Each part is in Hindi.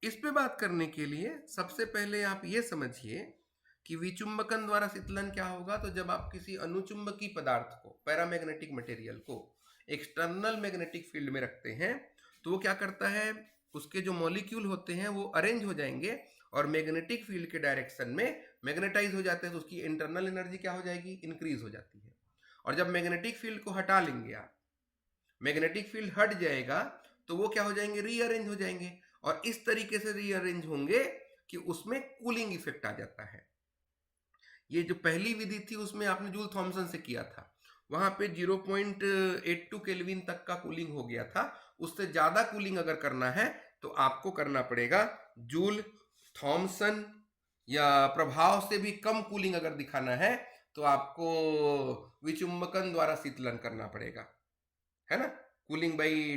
इस पे बात करने के लिए सबसे पहले आप ये समझिए कि विचुंबकन द्वारा शीतलन क्या होगा। तो जब आप किसी अनुचुंबकीय पदार्थ को, पैरामैग्नेटिक मटेरियल को एक्सटर्नल मैग्नेटिक फील्ड में रखते हैं तो वो क्या करता है, उसके जो मॉलिक्यूल होते हैं वो अरेंज हो जाएंगे और मैग्नेटिक फील्ड के डायरेक्शन में मैग्नेटाइज हो जाते हैं। तो उसकी इंटरनल एनर्जी क्या हो जाएगी, इंक्रीज हो जाती है। और जब मैग्नेटिक फील्ड को हटा लेंगे आप, मैग्नेटिक फील्ड हट जाएगा तो वो क्या हो जाएंगे, रीअरेंज हो जाएंगे। और इस तरीके से रीअरेंज होंगे कि उसमें कूलिंग इफेक्ट आ जाता है। ये जो पहली विधि थी उसमें आपने जूल थॉमसन से किया था, वहां पे 0.82 केल्विन तक का कूलिंग हो गया था। उससे ज्यादा कूलिंग अगर करना है तो आपको करना पड़ेगा जूल थॉमसन, या प्रभाव से भी कम कूलिंग अगर दिखाना है तो आपको विचुंबकन द्वारा शीतलन करना पड़ेगा, है ना, कूलिंग बाई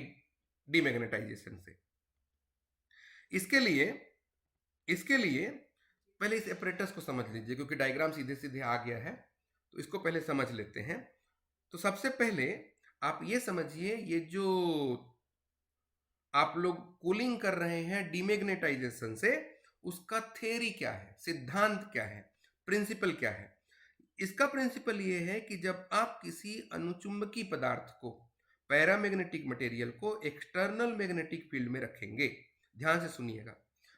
डीमैग्नेटाइजेशन से। इसके लिए इसके लिए पहले इस एपरेटस को समझ लीजिए, क्योंकि डायग्राम सीधे सीधे आ गया है तो इसको पहले समझ लेते हैं। तो सबसे पहले आप ये समझिए, ये जो आप लोग कूलिंग कर रहे हैं डीमैग्नेटाइजेशन से, उसका थ्योरी क्या है, सिद्धांत क्या है, प्रिंसिपल क्या है। इसका प्रिंसिपल ये है कि जब आप किसी अनुचुंबकीय पदार्थ को, पैरामैग्नेटिक मटेरियल को एक्सटर्नल मैग्नेटिक फील्ड में रखेंगे, ध्यान से सुनिएगा,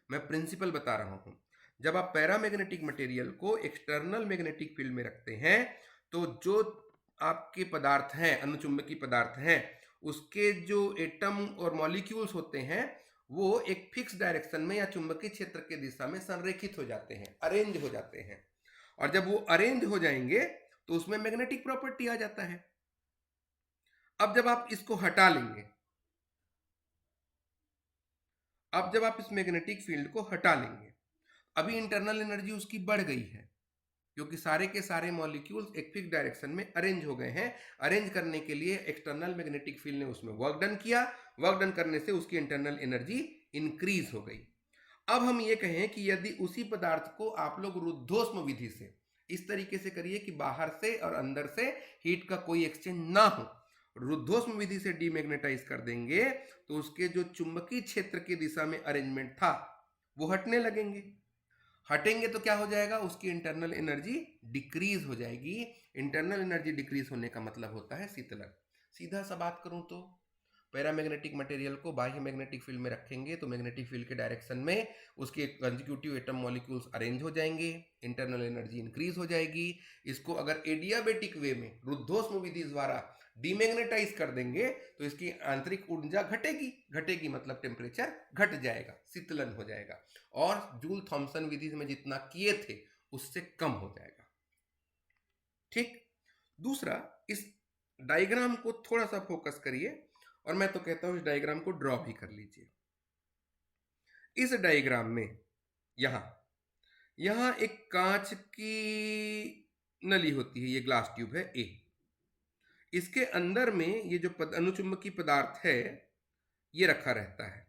मैं प्रिंसिपल बता रहा हूं। जब आप पैरामैग्नेटिक मटेरियल को एक्सटर्नल मैग्नेटिक फील्ड में रखते हैं तो जो आपके पदार्थ हैं, अनुचुंबकीय पदार्थ हैं, उसके जो एटम और मॉलिक्यूल्स होते हैं वो एक फिक्स डायरेक्शन में या चुंबकीय क्षेत्र के दिशा में संरेखित हो जाते हैं, अरेंज हो जाते हैं। और जब वो अरेंज हो जाएंगे तो उसमें मैग्नेटिक प्रॉपर्टी आ जाता है। अब जब आप इसको हटा लेंगे, अब जब आप इस मैग्नेटिक फील्ड को हटा लेंगे, अभी इंटरनल एनर्जी उसकी बढ़ गई है क्योंकि सारे के सारे मॉलिक्यूल्स एक फिक्स डायरेक्शन में अरेंज हो गए हैं। अरेंज करने के लिए एक्सटर्नल मैग्नेटिक फील्ड ने उसमें वर्क डन किया, वर्क डन करने से उसकी इंटरनल एनर्जी इंक्रीज हो गई। अब हम ये कहें कि यदि उसी पदार्थ को आप लोग रुद्धोष्म विधि से इस तरीके से करिए कि बाहर से और अंदर से हीट का कोई एक्सचेंज ना हो, रुद्धोष्म विधि से डीमैग्नेटाइज कर देंगे तो उसके जो चुंबकीय क्षेत्र की दिशा में अरेंजमेंट था वो हटने लगेंगे। हटेंगे तो क्या हो जाएगा, उसकी इंटरनल एनर्जी डिक्रीज हो जाएगी। इंटरनल एनर्जी डिक्रीज होने का मतलब होता है शीतलन। सीधा सा बात करूं तो पैरामैग्नेटिक मटेरियल को बाह्य मैग्नेटिक फील्ड में रखेंगे तो मैग्नेटिक फील्ड के डायरेक्शन में उसके कंजिक्यूटिव एटम मॉलिक्यूल्स अरेंज हो जाएंगे, इंटरनल एनर्जी इंक्रीज हो जाएगी। इसको अगर एडियाबेटिक वे में रुद्धोष्म विधि द्वारा डीमैग्नेटाइज कर देंगे तो इसकी आंतरिक ऊर्जा घटेगी, घटेगी मतलब टेम्परेचर घट जाएगा, शीतलन हो जाएगा, और जूल थॉमसन विधि में जितना किए थे उससे कम हो जाएगा। ठीक। दूसरा, इस डायग्राम को थोड़ा सा फोकस करिए और मैं तो कहता हूं इस डायग्राम को ड्रॉ भी कर लीजिए। इस डायग्राम में यहां यहां एक कांच की नली होती है, ये ग्लास ट्यूब है ए। इसके अंदर में ये जो अनुचुंबकीय पदार्थ है ये रखा रहता है,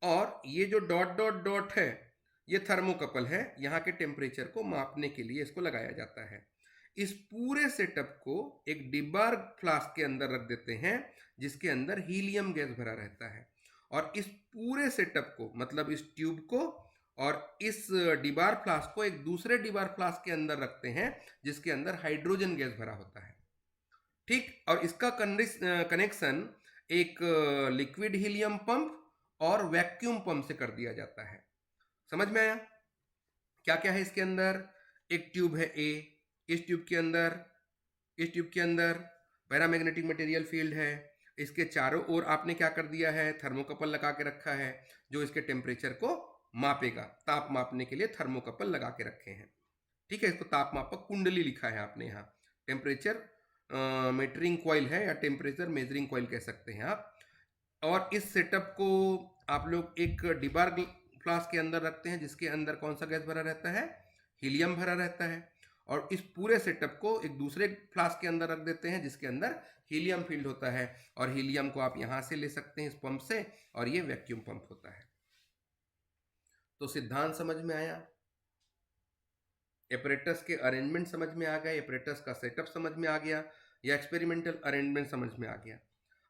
और ये जो डॉट डॉट डॉट है ये थर्मोकपल है, यहाँ के टेम्परेचर को मापने के लिए इसको लगाया जाता है। इस पूरे सेटअप को एक डिब्बा फ्लास्क के अंदर रख देते हैं जिसके अंदर हीलियम गैस भरा रहता है, और इस पूरे सेटअप को, मतलब इस ट्यूब को और इस डिबार फ्लास्क को एक दूसरे डिबार फ्लास्क के अंदर रखते हैं जिसके अंदर हाइड्रोजन गैस भरा होता है। ठीक। और इसका कनेक्शन एक लिक्विड हीलियम पंप और वैक्यूम पंप से कर दिया जाता है। समझ में आया क्या क्या है इसके अंदर? एक ट्यूब है ए, इस ट्यूब के अंदर पैरामैग्नेटिक मटेरियल फील्ड है। इसके चारों ओर आपने क्या कर दिया है, थर्मोकपल लगा के रखा है जो इसके टेम्परेचर को मापेगा। ताप मापने के लिए थर्मोकपल लगा के रखे हैं। ठीक है, इसको ताप मापक कुंडली लिखा है आपने यहाँ। टेम्परेचर मीटरिंग कॉइल है या टेम्परेचर मेजरिंग कॉइल कह सकते हैं आप। और इस सेटअप को आप लोग एक डिबार फ्लास्क के अंदर रखते हैं जिसके अंदर कौन सा गैस भरा रहता है, हीलियम भरा रहता है। और इस पूरे सेटअप को एक दूसरे फ्लास्क के अंदर रख देते हैं जिसके अंदर हीलियम फील्ड होता है, और हीलियम को आप यहां से ले सकते हैं इस पंप से, और ये वैक्यूम पंप होता है। तो सिद्धांत समझ में आया, एपरेटस के अरेंजमेंट समझ में आ गया, एपरेटस का सेटअप समझ में आ गया, या एक्सपेरिमेंटल अरेंजमेंट समझ में आ गया।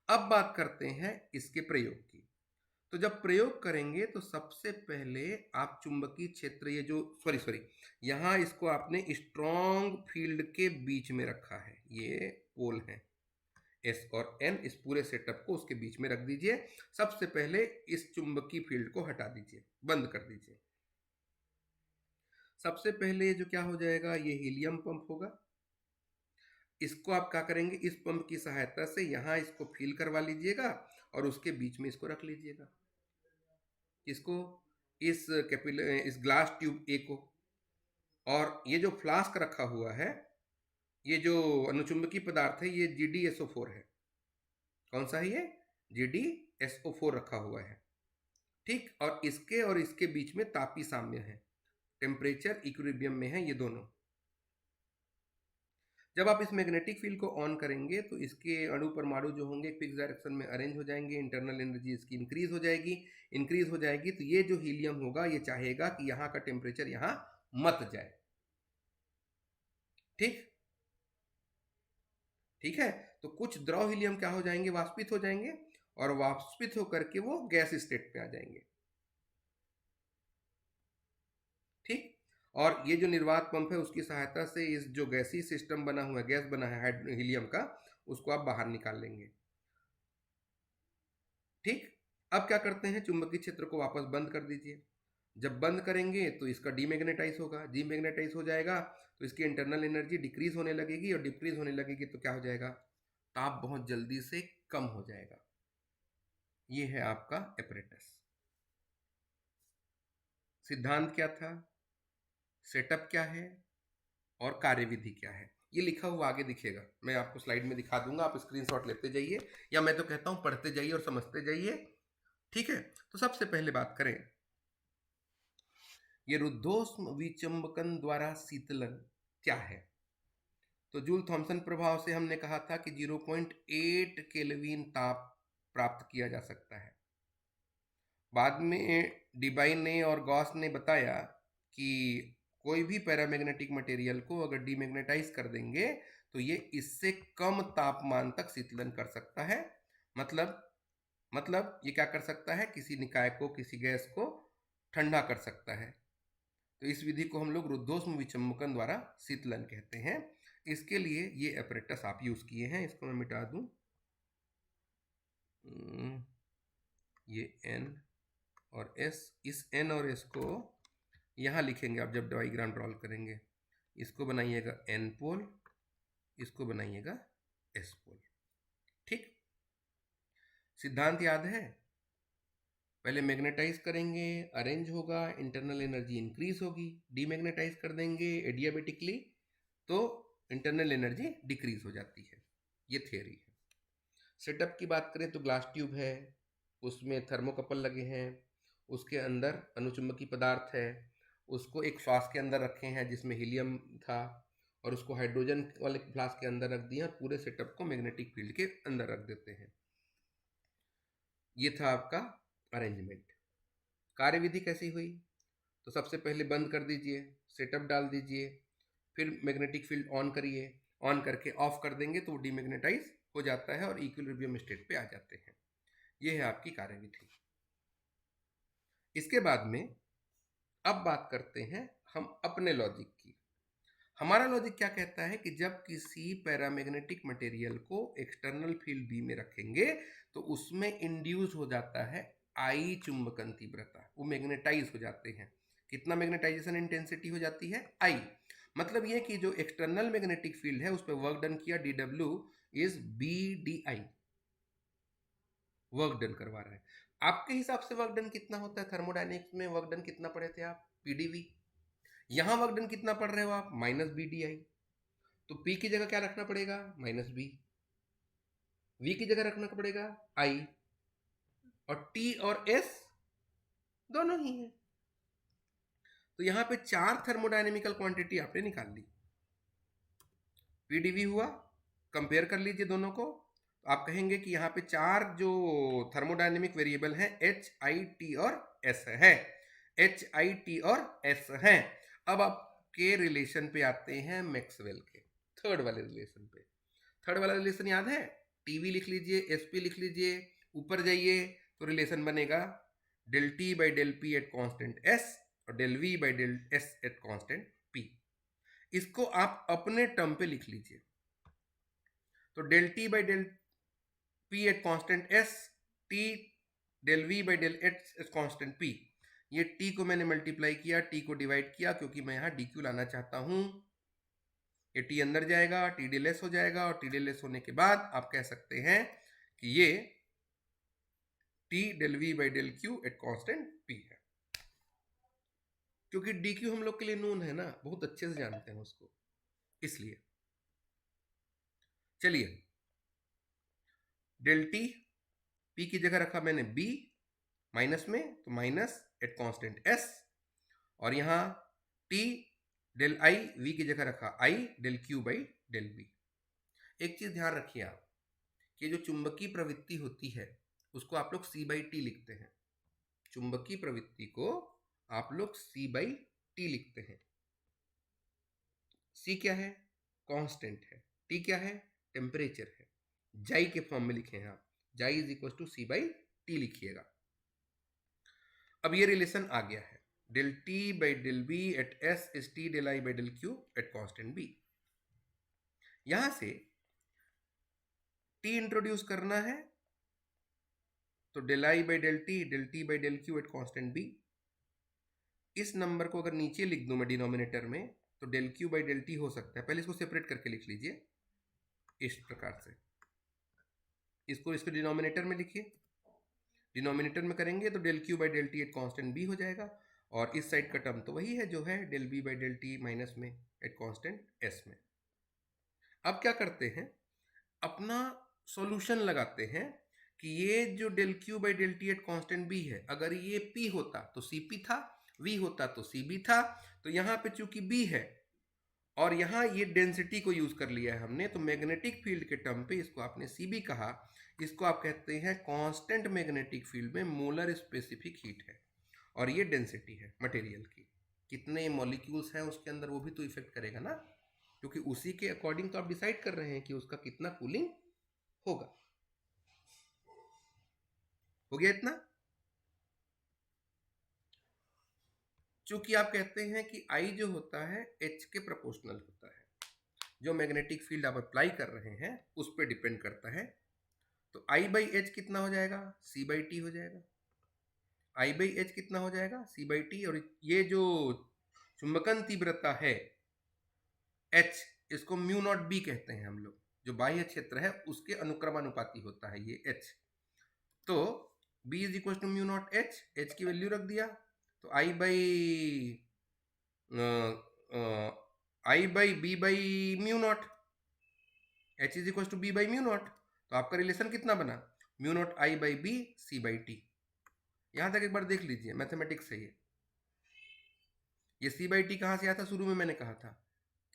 अब बात करते हैं इसके प्रयोग की। तो जब प्रयोग करेंगे तो सबसे पहले आप चुंबकीय क्षेत्र, ये जो सॉरी यहाँ इसको आपने स्ट्रॉन्ग फील्ड के बीच में रखा है, ये पोल है एस और एन, इस पूरे सेटअप को उसके बीच में रख दीजिए। सबसे पहले इस चुंबकीय फील्ड को हटा दीजिए, बंद कर दीजिए। सबसे पहले जो क्या हो जाएगा, ये हीलियम पंप होगा। इसको आप क्या करेंगे, इस पंप की सहायता से यहाँ इसको फील करवा लीजिएगा और उसके बीच में इसको रख लीजिएगा। इसको, इस ग्लास ट्यूब ए को, और ये जो फ्लास्क रखा हुआ है, ये जो अनुचुंबकीय पदार्थ है, ये GdSO4 है। कौन सा है ये? GdSO4 रखा हुआ है, ठीक। और इसके बीच में तापी साम्य है, टेम्परेचर इक्विलिब्रियम में है ये दोनों। जब आप इस मैग्नेटिक फील्ड को ऑन करेंगे तो इसके अणु परमाणु जो होंगे फिक्स डायरेक्शन में अरेंज हो जाएंगे, इंटरनल एनर्जी इसकी इंक्रीज हो जाएगी। तो ये जो हीलियम होगा ये चाहेगा कि यहाँ का टेम्परेचर यहाँ मत जाए, ठीक है। तो कुछ द्रव हीलियम क्या हो जाएंगे, वाष्पित हो जाएंगे, और वाष्पित होकर के वो गैस स्टेट पे आ जाएंगे, ठीक। और ये जो निर्वात पंप है उसकी सहायता से इस जो गैसीय सिस्टम बना हुआ है, गैस बना है हीलियम का, उसको आप बाहर निकाल लेंगे, ठीक। अब क्या करते हैं, चुंबकीय क्षेत्र को वापस बंद कर दीजिए। जब बंद करेंगे तो इसका डीमैग्नेटाइज होगा, डीमैग्नेटाइज हो जाएगा तो इसकी इंटरनल एनर्जी डिक्रीज होने लगेगी, और डिक्रीज होने लगेगी तो क्या हो जाएगा, ताप बहुत जल्दी से कम हो जाएगा। ये है आपका एपरेटस। सिद्धांत क्या था, सेटअप क्या है, और कार्यविधि क्या है, ये लिखा हुआ आगे दिखेगा। मैं आपको स्लाइड में दिखा दूंगा, आप स्क्रीनशॉट लेते जाइए, या मैं तो कहता हूं पढ़ते जाइए और समझते जाइए, ठीक है। तो सबसे पहले बात करें, ये रुद्धोष्म विचंबकन द्वारा शीतलन क्या है। तो जूल थॉमसन प्रभाव से हमने कहा था कि 0.8 केल्विन ताप प्राप्त किया जा सकता है। बाद में डिबाइन ने और गॉस ने बताया कि कोई भी पैरामैग्नेटिक मटेरियल को अगर डीमैग्नेटाइज कर देंगे तो ये इससे कम तापमान तक शीतलन कर सकता है। मतलब ये क्या कर सकता है, किसी निकाय को, किसी गैस को ठंडा कर सकता है। तो इस विधि को हम लोग रुद्धोष्म विचंबकन द्वारा शीतलन कहते हैं। इसके लिए ये एपरेटस आप यूज किए हैं, इसको मैं मिटा दूं। ये N और S, इस N और S को यहाँ लिखेंगे आप जब डायग्राम ड्रॉ करेंगे। इसको बनाइएगा N पोल, इसको बनाइएगा S पोल, ठीक। सिद्धांत याद है, पहले मैग्नेटाइज करेंगे, अरेंज होगा, इंटरनल एनर्जी इंक्रीज होगी, डीमैग्नेटाइज कर देंगे एडियाबेटिकली तो इंटरनल एनर्जी डिक्रीज हो जाती है। ये थियरी है। सेटअप की बात करें तो ग्लास ट्यूब है, उसमें थर्मोकपल लगे हैं, उसके अंदर अनुचुंबकीय पदार्थ है, उसको एक फ्लास्क के अंदर रखे हैं जिसमें हीलियम था, और उसको हाइड्रोजन वाले फ्लास्क के अंदर रख दिया, और पूरे सेटअप को मैग्नेटिक फील्ड के अंदर रख देते हैं। ये था आपका अरेंजमेंट। कार्यविधि कैसी हुई, तो सबसे पहले बंद कर दीजिए, सेटअप डाल दीजिए, फिर मैग्नेटिक फील्ड ऑन करिए, ऑन करके ऑफ कर देंगे तो वो डीमैग्नेटाइज हो जाता है और इक्विलिब्रियम स्टेट पे आ जाते हैं। ये है आपकी कार्यविधि। इसके बाद में अब बात करते हैं हम अपने लॉजिक की। हमारा लॉजिक क्या कहता है कि जब किसी पैरामैग्नेटिक मटेरियल को एक्सटर्नल फील्ड बी में रखेंगे तो उसमें इंड्यूस हो जाता है आई चुंबकन तीव्रता, वो मैग्नेटाइज हो जाते हैं। कितना मैग्नेटाइजेशन इंटेंसिटी हो जाती है, आई। मतलब ये कि जो एक्सटर्नल मैग्नेटिक फील्ड है उस पर वर्क डन किया, DW is BDI, work done करवा रहा है। आपके हिसाब से वर्क डन कितना होता है, थर्मोडायनेमिक्स में वर्क डन कितना पढ़े थे आप, PdV। यहां वर्क डन कितना पढ़ रहे हो आप, -BDI। तो P की जगह क्या रखना पड़ेगा, -B। V की जगह रखना पड़ेगा I, और T और S दोनों ही है। तो यहां पे 4 थर्मोडायनेमिकल क्वांटिटी आपने निकाल ली। PdV हुआ, कंपेयर कर लीजिए दोनों को, तो आप कहेंगे कि यहाँ पे 4 जो थर्मोडायनेमिक वेरिएबल हैं H, I, T और S है, H, I, T और S हैं। अब आपके रिलेशन पे आते हैं मैक्सवेल के थर्ड वाले रिलेशन पे। थर्ड वाला रिलेशन याद है, टीवी लिख लीजिए, SP लिख लीजिए, ऊपर जाइए तो रिलेशन बनेगा del T by del P at constant S और del V by del S at constant P. इसको आप अपने टर्म पे लिख लीजिए। तो del T by del P at constant S, T del V by del S at constant P, ये टी को मैंने मल्टीप्लाई किया, टी को डिवाइड किया, क्योंकि मैं यहां डी क्यू लाना चाहता हूं। ये टी अंदर जाएगा, टी डेल एस हो जाएगा, और टी डेल एस होने के बाद आप कह सकते हैं कि ये T del V by del Q at constant P है। क्योंकि डी क्यू हम लोग के लिए नोन है ना, बहुत अच्छे से जानते हैं उसको, इसलिए। चलिए, डेल टी, पी की जगह रखा मैंने बी माइनस में, तो माइनस एट कांस्टेंट एस, और यहां टी डेल आई, वी की जगह रखा I del Q by del B. एक चीज ध्यान रखिए आप, कि जो चुंबकीय प्रवृत्ति होती है उसको आप लोग सी बाई टी लिखते हैं। चुंबकीय प्रवृत्ति को आप लोग सी बाई टी लिखते हैं। सी क्या है? कांस्टेंट है। टी क्या है? टेम्परेचर है। जाई के फॉर्म में लिखे हैं आप, जाई is equal to C by T लिखिएगा। अब ये रिलेशन आ गया है, del T by del B at S is T del I by del Q at constant B. यहां से टी इंट्रोड्यूस करना है, तो del I by del T by del Q at constant B. इस नंबर को अगर नीचे लिख दूं मैं डिनोमिनेटर में, तो del Q by del T हो सकता है। पहले इसको सेपरेट करके लिख लीजिए इस प्रकार से, इसको डिनोमिनेटर में लिखिए। डिनोमिनेटर में करेंगे तो del Q by del T at constant B हो जाएगा, और इस साइड का टर्म तो वही है जो है del B by del T minus में एट कांस्टेंट एस में। अब क्या करते हैं, अपना सॉल्यूशन लगाते हैं कि ये जो del Q by del T at constant B है, अगर ये पी होता तो सी पी था, वी होता तो सी बी था। तो यहाँ पे चूंकि बी है और यहाँ ये डेंसिटी को यूज कर लिया है हमने, तो मैग्नेटिक फील्ड के टर्म पे इसको आपने सी बी कहा। इसको आप कहते हैं कांस्टेंट मैग्नेटिक फील्ड में मोलर स्पेसिफिक हीट है, और ये डेंसिटी है मटेरियल की। कितने मॉलिक्यूल्स हैं उसके अंदर वो भी तो इफेक्ट करेगा ना, क्योंकि उसी के अकॉर्डिंग तो आप डिसाइड कर रहे हैं कि उसका कितना कूलिंग होगा। हो गया इतना? चूंकि आप कहते हैं कि I जो होता है H के प्रोपोर्शनल होता है, जो मैग्नेटिक फील्ड आप अप्लाई कर रहे हैं उस पर डिपेंड करता है। तो I बाई एच कितना हो जाएगा? C बाई टी हो जाएगा। I बाई एच कितना हो जाएगा? C by T. और ये जो चुंबकन तीव्रता है H, इसको म्यू नॉट बी कहते हैं हम लोग। जो बाह्य क्षेत्र है उसके अनुक्रमानुपाती होता है ये H। तो B is equal to mu nought H, H की वैल्यू रख दिया, तो I by B by mu nought, H is equal to B by mu nought. तो आपका रिलेशन कितना बना? Mu not I by B C by T. यहां तक एक बार देख लीजिए, मैथमेटिक्स से ये सी बाई टी कहां से आया था? शुरू में मैंने कहा था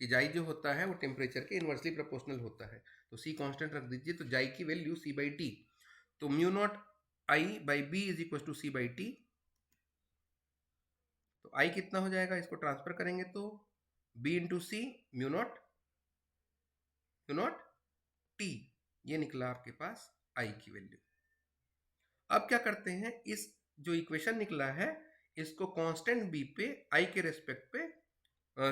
कि जाई जो होता है वो टेम्परेचर के इनवर्सली प्रोपोर्शनल होता है। तो सी कांस्टेंट रख दीजिए, तो जाई की वैल्यू सी बाई टी। तो mu not I by B is equal to C by T. तो आई कितना हो जाएगा? इसको ट्रांसफर करेंगे तो B into C mu naught T, ये निकला आपके पास आई की वैल्यू। अब क्या करते हैं, इस जो इक्वेशन निकला है इसको कांस्टेंट बी पे आई के रेस्पेक्ट पे,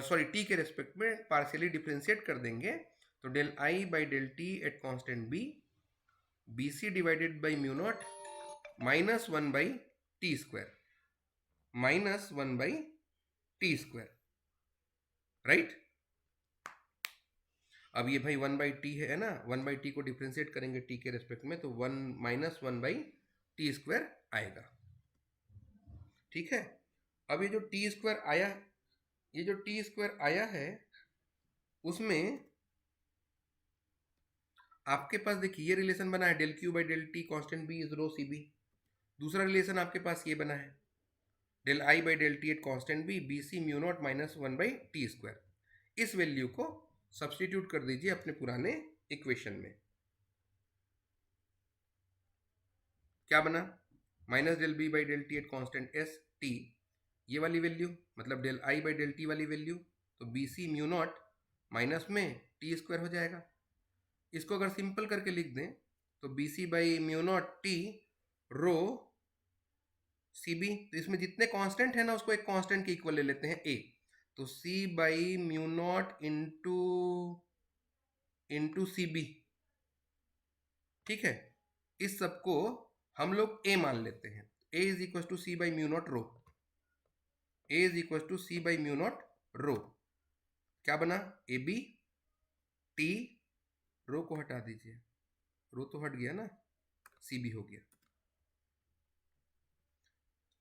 सॉरी टी के रेस्पेक्ट में पार्शियली डिफरेंशिएट कर देंगे। तो del I by del T at constant B, B C divided by mu naught minus one by T square, minus one by T square, right. अब ये भाई वन बाई टी है ना, वन बाई टी को डिफ्रेंशिएट करेंगे टी के रेस्पेक्ट में, तो one minus one by T square आएगा। ठीक है। अब ये जो टी स्क्वायर आया, ये जो टी स्क्वायर आया है उसमें आपके पास देखिए ये रिलेशन बना है, del Q by del T constant B is rho C B. दूसरा रिलेशन आपके पास ये बना है, del I by del T at constant B, B C mu naught minus one by T square. इस वैल्यू को सब्स्टिट्यूट कर दीजिए अपने पुराने इक्वेशन में। क्या बना? Minus del B by del T at constant S T, ये वाली वैल्यू मतलब del I by del T वाली वैल्यू, तो B C mu naught minus में टी स्क्वायर हो जाएगा। इसको अगर सिंपल करके लिख दें तो B C by mu naught T rho C B, तो इसमें जितने कांस्टेंट है ना उसको एक कांस्टेंट के इक्वल ले लेते हैं ए, तो C by mu nought into C B, ठीक है। इस सबको हम लोग ए मान लेते हैं, A is equal to C by mu nought rho, A is equal to C by mu nought rho, क्या बना ए बी टी, रो को हटा दीजिए, रो तो हट गया ना, सी बी हो गया।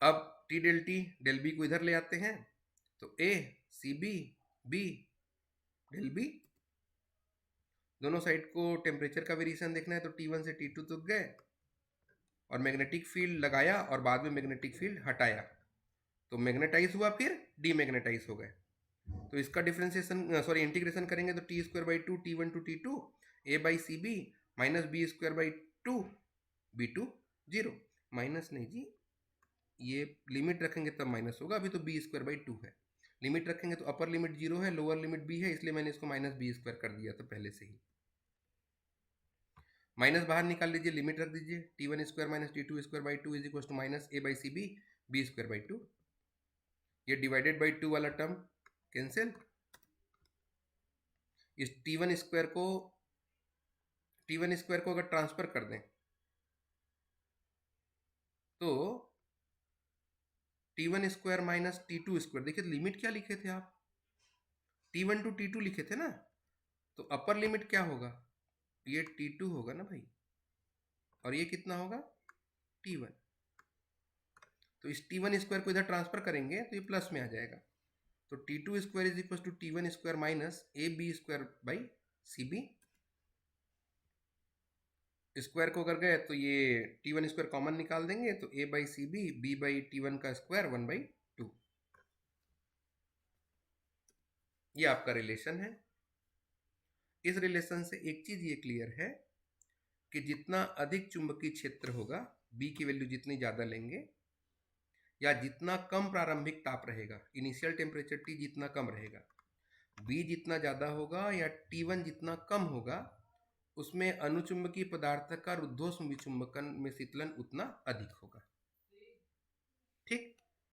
अब T del T del B को इधर ले आते हैं, तो A C B B del B, दोनों साइड को टेम्परेचर का वेरिएशन देखना है, तो T1 से T2 तक गए और मैग्नेटिक फील्ड लगाया और बाद में मैग्नेटिक फील्ड हटाया, तो मैग्नेटाइज हुआ फिर डीमैग्नेटाइज हो गए। तो इसका डिफरेंशिएशन सॉरी इंटीग्रेशन करेंगे तो T square by two T1 to T2 A by C B minus B square by two B2 0, minus नहीं जी, ये लिमिट रखेंगे तब माइनस होगा, अभी तो बी स्क्वायर बाई टू है, लिमिट रखेंगे तो अपर लिमिट 0 है, लोअर लिमिट b है, इसलिए मैंने इसको माइनस बी स्क्वायर कर दिया था पहले से ही। माइनस बाहर निकाल लीजिए, लिमिट रख दीजिए, T1 square minus T2 square by two is equal to minus A by C B B square by two, ये डिवाइडेड बाई टू वाला टर्म कैंसिल, इस T1 स्क्वायर को अगर ट्रांसफर कर दें तो T1 square minus T2 square, देखिए लिमिट क्या लिखे थे आप, T1 टू T2 लिखे थे ना, तो अपर लिमिट क्या होगा, ये T2 होगा ना भाई, और ये कितना होगा T1, तो इस T1 स्क्वायर को इधर ट्रांसफर करेंगे तो ये प्लस में आ जाएगा, तो T2 square is equal to T1 square minus A B square by C B, square को अगर गए तो ये T1 स्क्वायर कॉमन निकाल देंगे, तो A by C B B by T1 का स्क्वायर 1/2, ये आपका रिलेशन है। इस रिलेशन से एक चीज ये क्लियर है कि जितना अधिक चुंबकीय क्षेत्र होगा, बी की वैल्यू जितनी ज्यादा लेंगे या जितना कम प्रारंभिक ताप रहेगा, इनिशियल टेम्परेचर T जितना कम रहेगा, बी जितना ज्यादा होगा या T1 जितना कम होगा, उसमें अनुचुंबकीय पदार्थ का रुद्धोष्म विचुंबकन में शीतलन उतना अधिक होगा, ठीक।